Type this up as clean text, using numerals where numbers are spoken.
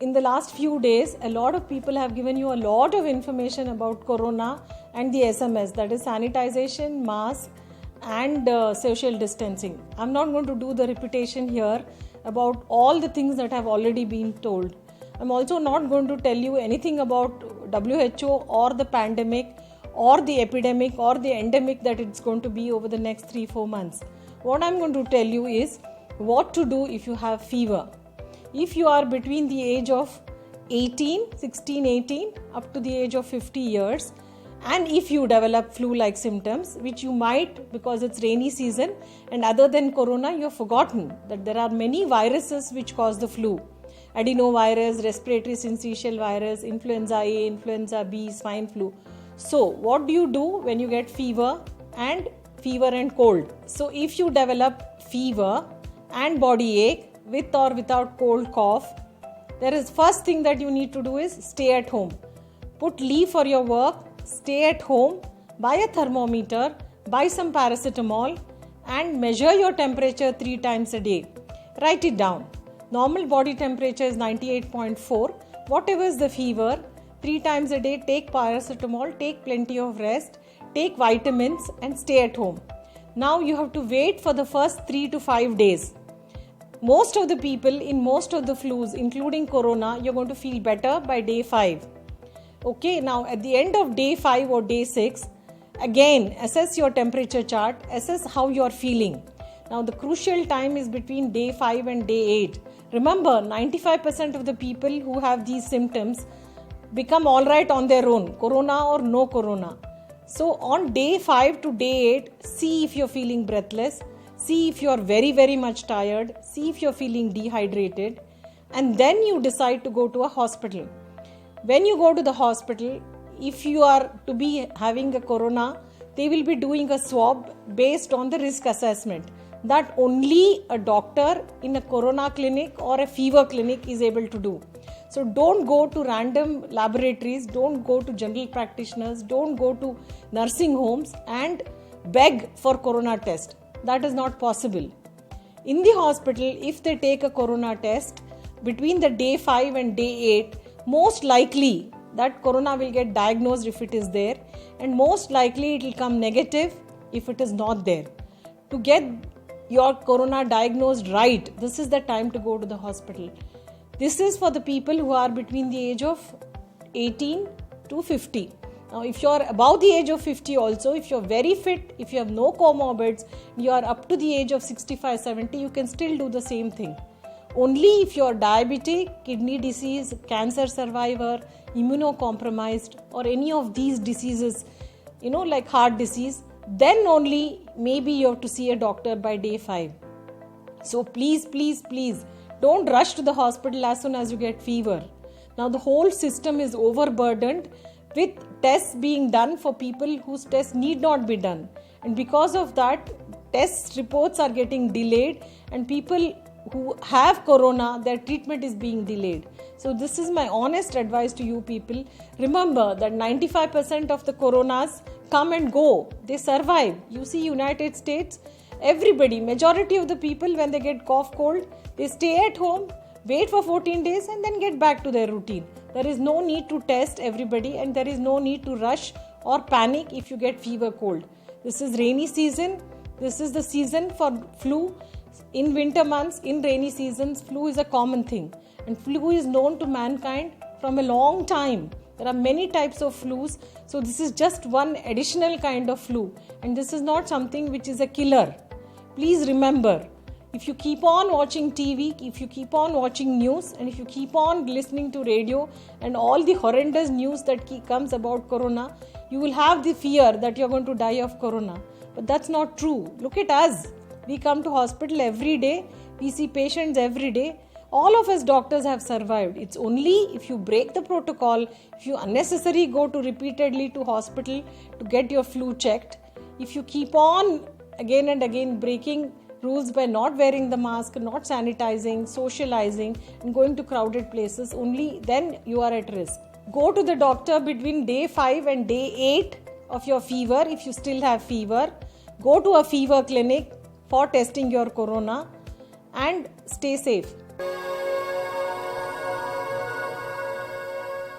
in the last few days, a lot of people have given you a lot of information about corona and the SMS, that is sanitization, mask and social distancing. I'm not going to do the repetition here about all the things that have already been told. I'm also not going to tell you anything about WHO or the pandemic or the epidemic or the endemic that it's going to be over the next 3-4 months. What I'm going to tell you is what to do if you have fever. If you are between the age of 16-18 up to the age of 50 years, and if you develop flu-like symptoms, which you might because it's rainy season, and other than corona, you have forgotten that there are many viruses which cause the flu. Adenovirus, respiratory syncytial virus, influenza A, influenza B, swine flu. So what do you do when you get fever and cold? So if you develop fever and body ache with or without cold cough, there is first thing that you need to do is stay at home. Put leave for your work, stay at home, buy a thermometer, buy some paracetamol and measure your temperature 3 times a day. Write it down. Normal body temperature is 98.4. Whatever is the fever, 3 times a day take paracetamol, take plenty of rest, take vitamins and stay at home. Now you have to wait for the first 3 to 5 days. Most of the people in most of the flus, including corona, you're going to feel better by day 5. Okay, now at the end of day 5 or day 6, again assess your temperature chart, assess how you're feeling. Now the crucial time is between day 5 and day 8. Remember, 95% of the people who have these symptoms become alright on their own, corona or no corona. So on day 5 to day 8, see if you're feeling breathless, see if you're very, very much tired, see if you're feeling dehydrated, and then you decide to go to a hospital. When you go to the hospital, if you are to be having a corona, they will be doing a swab based on the risk assessment that only a doctor in a corona clinic or a fever clinic is able to do. So don't go to random laboratories, don't go to general practitioners, don't go to nursing homes and beg for corona test. That is not possible. In the hospital, if they take a corona test between the day 5 and day 8, most likely that corona will get diagnosed if it is there, and most likely it will come negative if it is not there. To get your corona diagnosed right, this is the time to go to the hospital. This is for the people who are between the age of 18 to 50. Now, if you are above the age of 50 also, if you are very fit, if you have no comorbids, you are up to the age of 65, 70, you can still do the same thing. Only if you are diabetic, kidney disease, cancer survivor, immunocompromised or any of these diseases, like heart disease, then only maybe you have to see a doctor by day 5. So please, don't rush to the hospital as soon as you get fever. Now the whole system is overburdened with tests being done for people whose tests need not be done. And because of that, test reports are getting delayed and people who have corona, their treatment is being delayed. So this is my honest advice to you people. Remember that 95% of the coronas come and go. They survive. You see United States, everybody, majority of the people when they get cough cold, they stay at home, wait for 14 days and then get back to their routine. There is no need to test everybody and there is no need to rush or panic if you get fever cold. This is rainy season. This is the season for flu. In winter months, in rainy seasons, flu is a common thing. And flu is known to mankind from a long time. There are many types of flus. So this is just one additional kind of flu. And this is not something which is a killer. Please remember, if you keep on watching TV, if you keep on watching news, and if you keep on listening to radio and all the horrendous news that comes about corona, you will have the fear that you're going to die of corona. But that's not true. Look at us. We come to hospital every day. We see patients every day. All of us doctors have survived. It's only if you break the protocol, if you unnecessarily go to repeatedly to hospital to get your flu checked, if you keep on again and again breaking rules by not wearing the mask, not sanitizing, socializing and going to crowded places, only then you are at risk. Go to the doctor between day 5 and day 8 of your fever if you still have fever. Go to a fever clinic for testing your corona and stay safe.